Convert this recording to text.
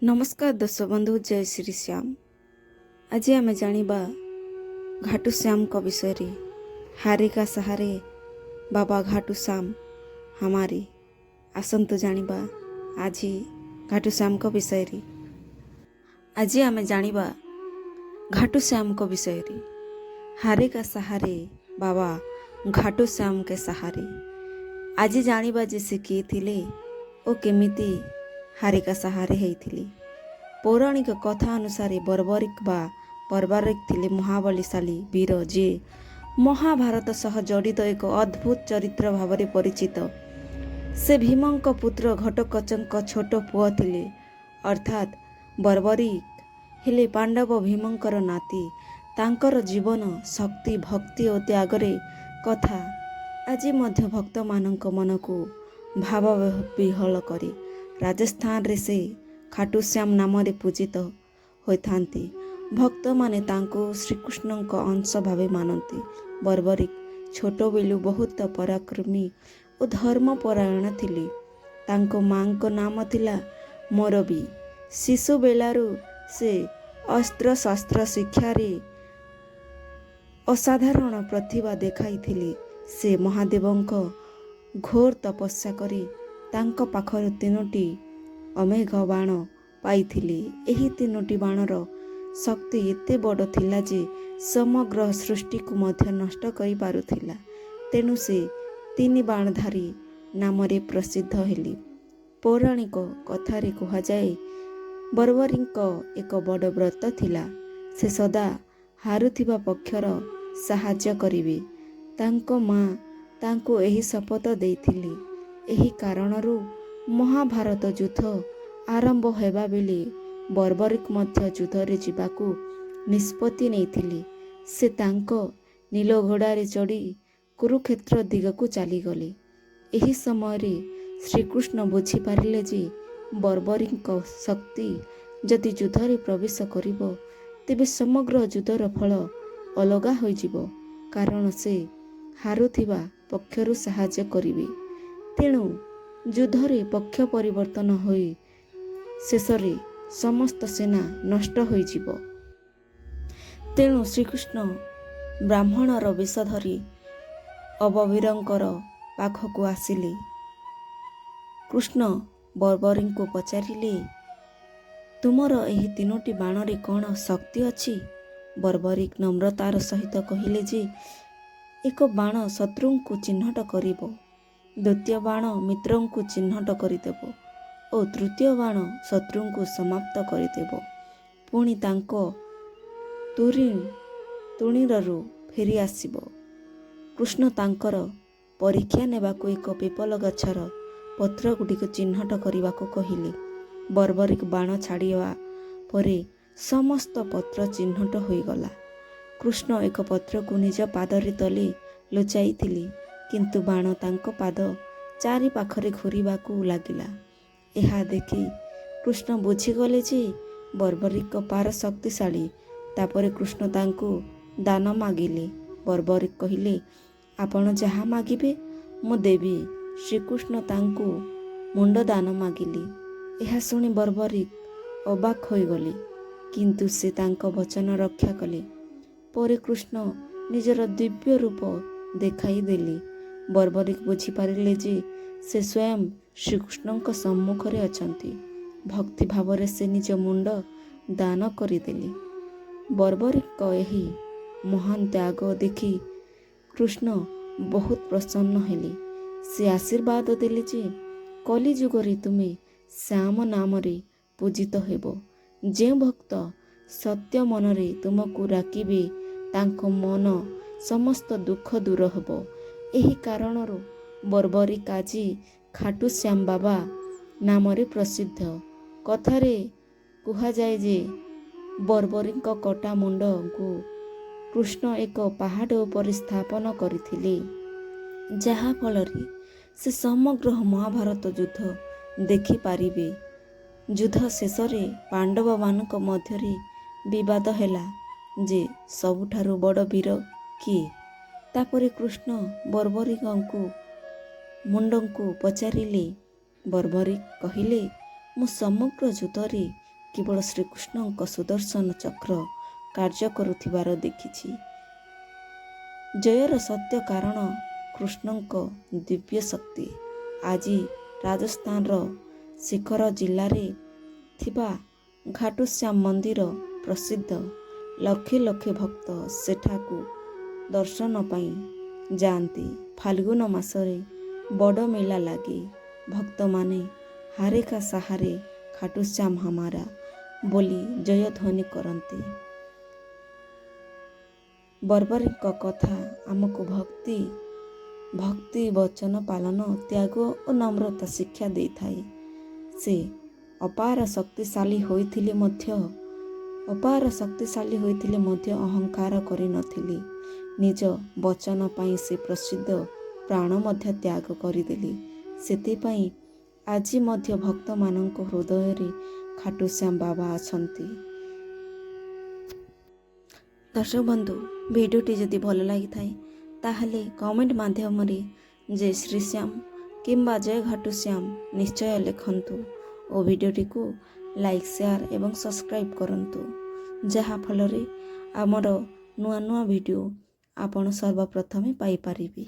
नमस्कार दर्शक बंधु जय श्री श्याम। आज आम जानिबा घाटू श्याम को विषय रे। हारे का सहारे बाबा घाटू श्याम हमारी। आसंतु जानिबा आज घाटू श्याम को विषय रे। आज आम जानिबा घाटू श्याम को विषय रे। हारे का सहारे बाबा घाटू श्याम के सहारे। आज जानिबा जे से किए थिले ओ केमिति हारिका सहारे होइथिले। पौराणिक कथा अनुसार बर्बरिक बा बर्बरिक थिले महाबलीशाली वीर जे महाभारत सह जड़ित एक अद्भुत चरित्र भावरे परिचित। से भीमंक पुत्र घटोत्कचଙ୍କ छोट पुओ थिले, अर्थात बर्बरिक हेले पांडव भीमंकर नाती। तांकर जीवन शक्ति भक्ति और त्यागरे कथा आज मध्य भक्त मानक मन को भाव विहल करे। राजस्थान रे से खाटू श्याम नाम रे पूजित होइथांती। भक्त माने तांको श्रीकृष्ण अंश भावे मानती। बर्बरिक छोट बेलू बहुत पराक्रमी और धर्मपरायण थिले। तांको मां को नाम थिला मोरबी। शिशु बेलारू से अस्त्र शस्त्र शिक्षा रे असाधारण प्रतिभा देखाई थिले। से महादेवंक घोर तपस्या करी तांको पाखर तीनोटी अमेघ बाण पाइथिले। एही तीनोटी बाणर शक्ति एते बड़ थिला जे समग्र सृष्टि को मध्य नष्ट करि पारुथिला। तेणु से तीन बाणधारी नाम रे प्रसिद्ध हेली। पौराणिक कथारे कहा जाए बर्बरीक एक बड़ व्रत थिला। से सदा हारुथिबा पक्षर साहाय्य करिवे। तांको मां तांको एही शपथ देइथिले। एही कारणरू महाभारत युद्ध आरंभ हेबा बेले बर्बरिक मध्य युद्धरे जिबाकू निष्पत्ति नेइथिले। से तांको नील घोड़ारे चढ़ी कुरुक्षेत्र दिगकू चलीगले। एही समय रे श्रीकृष्ण बुझी पारिले जे बर्बरिक शक्ति जदि युद्धरे प्रवेश करिबो तेबे समग्र युद्धर फल अलगा होइजिबो, कारण से हारुथिबा पक्षरु साहाय्य करिवे। तेणु युद्धरे पक्ष परिवर्तन होई शेषरे समस्त सेना नष्ट होइजिबो। तेणु श्रीकृष्ण ब्राह्मणर वेश धरी अबवीरंकर पाखकू आसिले। कृष्ण बर्बरीक पचारिले, तुमर एही तीनोटी बाणरे कौन शक्ति अछि? बर्बरिक नम्रतार सहित कहिले जे एक बाण शत्रुंकु चिन्हट करिबो, द्वितीय बाण मित्रंकु चिन्हट करिदेबो और तृतीय बाण शत्रुंकु समाप्त करिदेबो। पुणी तांको तुणीररू फेरी आसिबो। कृष्ण तांकर परीक्षा नेबाकू एक पीपल गछर पत्र गुड़िक चिन्हट करने कहिले। बर्बरिक बाण छाड़िया परे समस्त पत्र चिन्हट होईगला। कृष्ण एक पत्र को निज पादरे तले लुचाई थिले, किंतु बाण तांको पाद चारि पाखरे घूरिबाकू लागिला। एहा देखि कृष्ण बुझीगले जे बर्बरिक पार शक्तिशाली। तापरे कृष्ण तांको दान मागिले। बर्बरिक कहिले, आपण जहा मागिबे मु देबी। श्रीकृष्ण तांको मुंड दान मागिले। एहा सुनी बर्बरिक अबाक होइगले, किंतु से तांको वचन रक्षा कले। परे कृष्ण निजर दिव्य रूप देखाई देले। बर्बरिक बुझी पारिले जे से स्वयं श्रीकृष्णଙ୍କ सम्मुखरे अछंती। भक्ति भावरे से निज मुंड दान करिदेले। बर्बरिक एही महान त्याग देखि कृष्ण बहुत प्रसन्न हेले। से आशीर्वाद देले जे कली युगरे तुमे श्याम नाम रे पूजित हेबो। जे भक्त सत्य मनरे तुमको राखिबे तांको मन समस्त दुख दूर हेबो। एही कारणरू बर्बरिक आजी खाटू श्याम बाबा नाम रे प्रसिद्ध। कथारे कुहा जाए जे बर्बरिक कटा मुंड को कृष्ण एक पहाड़ उपर स्थापन करथिले, जहा फलरे से समग्र महाभारत युद्ध देखि पारिबे। युद्ध शेषरे पांडव मानक मध्यरे विवाद हेला जे सबुठारु बड़ वीर किए। तापरे कृष्ण बर्बरिकଙ୍କୁ मुंडंकु पचारिले। बर्बरिक कहिले, मु समग्र युद्धरे କେବଳ ଶ୍ରୀକୃଷ୍ଣଙ୍କ ସୁଦର୍ଶନ ଚକ୍ର କାର୍ଯ୍ୟ କରୁଥିବାର ଦେଖିଛି। ଜୟର ସତ୍ୟ କାରଣ କୃଷ୍ଣଙ୍କ ଦିବ୍ୟ ଶକ୍ତି। ଆଜି ରାଜସ୍ଥାନର ଶିଖର ଜିଲ୍ଲାରେ ଥିବା ଘାଟୁଶ୍ୟାମ ମନ୍ଦିର ପ୍ରସିଦ୍ଧ। ଲକ୍ଷ ଲକ୍ଷ ଭକ୍ତ ସେଠାକୁ ଦର୍ଶନ ପାଇଁ ଯାଆନ୍ତି। ଫାଲ୍ଗୁନ ମାସରେ ବଡ଼ ମେଳା ଲାଗେ। ଭକ୍ତମାନେ ହାରେ କା ସାହାରେ ଖାଟୁଶ୍ୟାମ ହମାରା ବୋଲି ଜୟଧ୍ୱନି କରନ୍ତି। ବର୍ବରୀଙ୍କ କଥା ଆମକୁ ଭକ୍ତି ବଚନ ପାଳନ, ତ୍ୟାଗ ଓ ନମ୍ରତା ଶିକ୍ଷା ଦେଇଥାଏ। ସେ ଅପାର ଶକ୍ତିଶାଳୀ ହୋଇଥିଲେ ମଧ୍ୟ ଅହଙ୍କାର କରିନଥିଲେ। ନିଜ ବଚନ ପାଇଁ ସେ ପ୍ରସିଦ୍ଧ ପ୍ରାଣ ମଧ୍ୟ ତ୍ୟାଗ କରିଦେଲେ। ସେଥିପାଇଁ ଆଜି ମଧ୍ୟ ଭକ୍ତମାନଙ୍କ ହୃଦୟରେ ଖାଟୁଶ୍ୟାମ ବାବା ଅଛନ୍ତି। ଦର୍ଶକ ବନ୍ଧୁ, ଭିଡ଼ିଓଟି ଯଦି ଭଲ ଲାଗିଥାଏ ତାହେଲେ କମେଣ୍ଟ ମାଧ୍ୟମରେ ଜୟ ଶ୍ରୀଶ୍ୟାମ କିମ୍ବା ଜୟ ଘାଟୁଶ୍ୟାମ ନିଶ୍ଚୟ ଲେଖନ୍ତୁ ଓ ଭିଡ଼ିଓଟିକୁ ଲାଇକ୍, ସେୟାର ଏବଂ ସବସ୍କ୍ରାଇବ୍ କରନ୍ତୁ, ଯାହାଫଳରେ ଆମର ନୂଆ ନୂଆ ଭିଡ଼ିଓ ଆପଣ ସର୍ବପ୍ରଥମେ ପାଇପାରିବେ।